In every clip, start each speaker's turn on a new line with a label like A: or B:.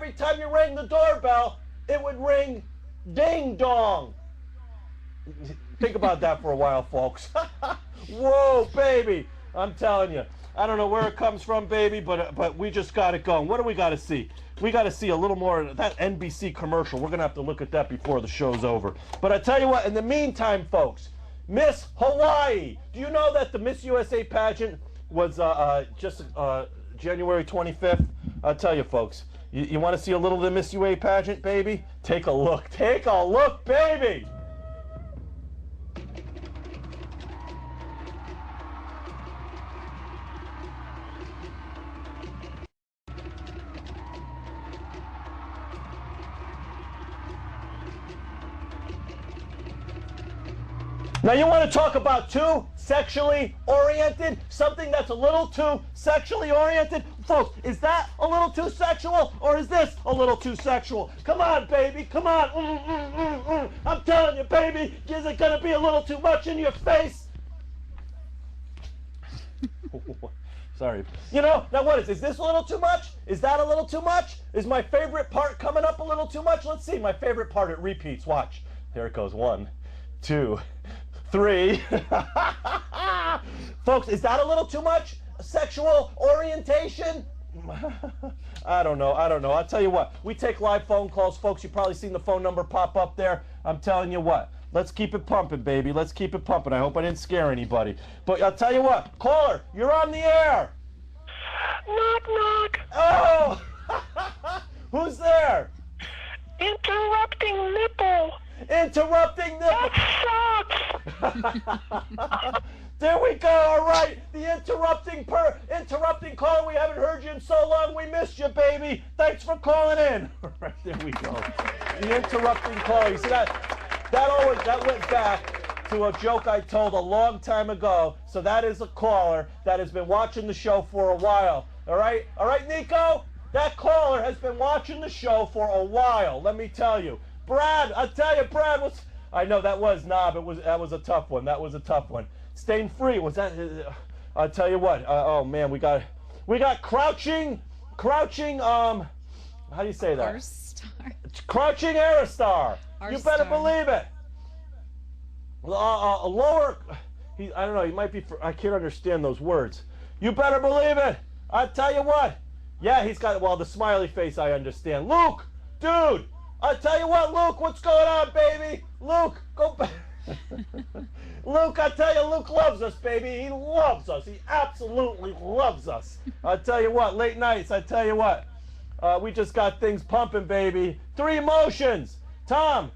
A: every time you rang the doorbell, it would ring ding dong. Think about that for a while, folks. Whoa, baby. I'm telling you. I don't know where it comes from, baby, but we just got it going. What do we got to see? We got to see a little more of that NBC commercial. We're going to have to look at that before the show's over. But I tell you what, in the meantime, folks, Miss Hawaii. Do you know that the Miss USA pageant was just January 25th? I'll tell you, folks. You want to see a little of the Miss USA pageant, baby? Take a look. Take a look, baby! Now you want to talk about too sexually oriented? Something that's a little too sexually oriented? Folks, is that a little too sexual or is this a little too sexual? Come on, baby, come on. I'm telling you, baby, is it going to be a little too much in your face? Sorry. You know, now what is this a little too much? Is that a little too much? Is my favorite part coming up a little too much? Let's see, my favorite part, it repeats. Watch. There it goes. 1, 2, 3. Folks, is that a little too much? Sexual orientation? I don't know. I'll tell you what. We take live phone calls, folks. You've probably seen the phone number pop up there. I'm telling you what. Let's keep it pumping, baby. Let's keep it pumping. I hope I didn't scare anybody. But I'll tell you what. Caller, you're on the air.
B: Knock, knock.
A: Oh! Who's there?
B: Interrupting nipple.
A: Interrupting nipple.
B: That sucks.
A: There we go. All right. The interrupting caller. We haven't heard you in so long. We missed you, baby. Thanks for calling in. All right, there we go. The interrupting caller. You see that went back to a joke I told a long time ago. So that is a caller that has been watching the show for a while. All right, Nico. That caller has been watching the show for a while. Let me tell you. Brad, I tell you, Brad was. I know that was Knob. That was a tough one. That was a tough one. Stain free was that? I'll tell you what. Oh man, we got crouching. How do you say that?
C: Aristar.
A: Crouching Aristar. You better believe it. Lower. I don't know. He might be. I can't understand those words. You better believe it. I tell you what. Yeah, he's got. Well, the smiley face. I understand. Luke, dude. I tell you what, Luke. What's going on, baby? Luke, go back. Luke, I tell you, Luke loves us, baby. He loves us. He absolutely loves us. I tell you what, late nights. I tell you what. We just got things pumping, baby. 3 emotions. Tom,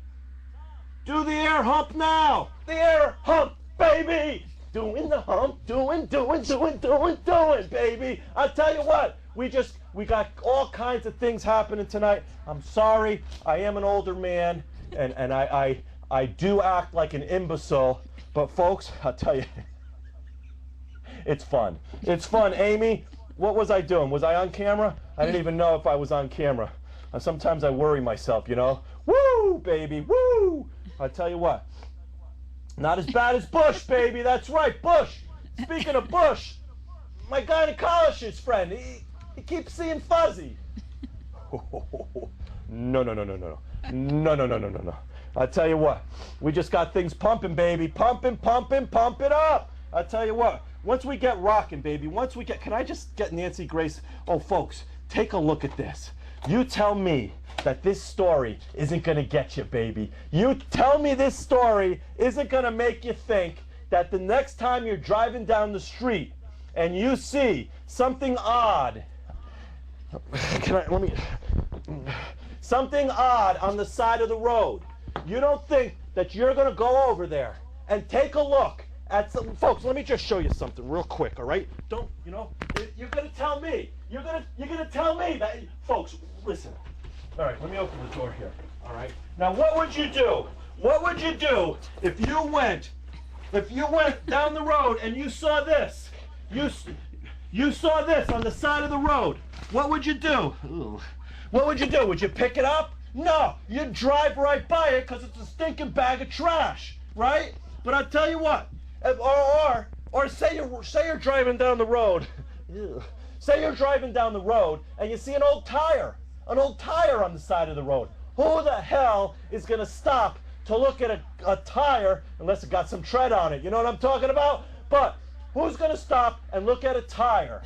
A: do the air hump now. The air hump, baby. Doing the hump, doing, baby. I tell you what, we got all kinds of things happening tonight. I'm sorry, I am an older man, and I do act like an imbecile, but folks, I'll tell you, it's fun. It's fun. Amy, what was I doing? Was I on camera? I didn't even know if I was on camera. Sometimes I worry myself, you know? Woo, baby, woo! I tell you what, not as bad as Bush, baby. That's right, Bush. Speaking of Bush, my gynecologist friend, he keeps seeing fuzzy. No. I tell you what, we just got things pumping, baby. Pump it up. I tell you what, once we get rocking, baby, can I just get Nancy Grace? Oh, folks, take a look at this. You tell me that this story isn't going to get you, baby. You tell me this story isn't going to make you think that the next time you're driving down the street and you see something odd, something odd on the side of the road, you don't think that you're going to go over there and take a look at some. Folks, let me just show you something real quick, all right? Don't, you know, you're going to tell me. You're going to tell me that. Folks, listen. All right, let me open the door here. All right. Now, what would you do? What would you do if you went down the road and you saw this? You saw this on the side of the road. What would you do? Ooh. What would you do? Would you pick it up? No, you'd drive right by it because it's a stinking bag of trash, right? But I'll tell you what, or say you're driving down the road. Say you're driving down the road and you see an old tire an old tire on the side of the road. Who the hell is going to stop to look at a tire unless it got some tread on it? You know what I'm talking about? But who's going to stop and look at a tire?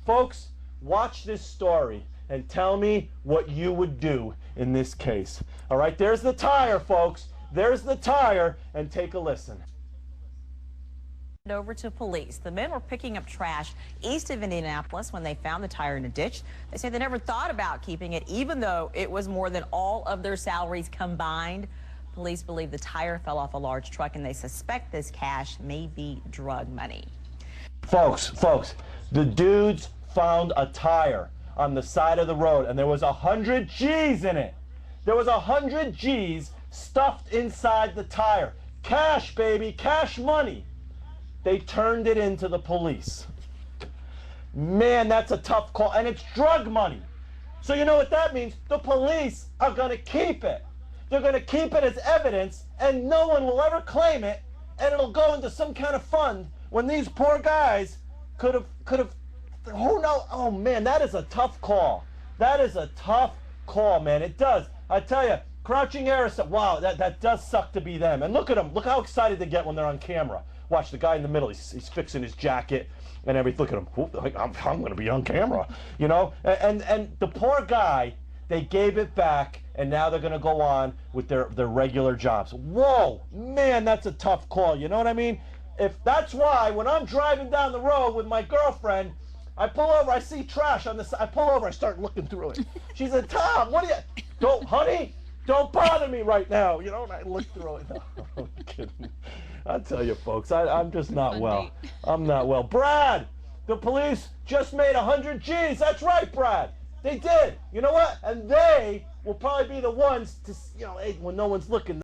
A: Folks, watch this story and tell me what you would do in this case. All right, there's the tire, folks. There's the tire, and take a listen.
C: Over to police. The men were picking up trash east of Indianapolis when they found the tire in a ditch. They say they never thought about keeping it, even though it was more than all of their salaries combined. Police believe the tire fell off a large truck, and they suspect this cash may be drug money.
A: Folks, the dudes found a tire on the side of the road, and there was 100 G's in it. There was 100 G's stuffed inside the tire. Cash, baby, cash money. They turned it into the police. Man, that's a tough call, and it's drug money. So you know what that means? The police are going to keep it. They're going to keep it as evidence, and no one will ever claim it, and it'll go into some kind of fund when these poor guys could have, who knows? Oh man, that is a tough call. That is a tough call, man. It does. I tell you, Crouching Harrison, wow, that does suck to be them. And look at them. Look how excited they get when they're on camera. Watch the guy in the middle. He's fixing his jacket and everything. Look at him. I'm going to be on camera, you know. And the poor guy, they gave it back, and now they're going to go on with their regular jobs. Whoa, man, that's a tough call. You know what I mean? If that's why when I'm driving down the road with my girlfriend, I pull over, I see trash on the side. I pull over, I start looking through it. She said, "Tom, what are you? Honey, don't bother me right now." You know, and I look through it. No, I'm kidding. I tell you, folks, I'm just not well. I'm not well. Brad, the police just made 100 G's. That's right, Brad. They did. You know what? And they will probably be the ones to, you know, when no one's looking.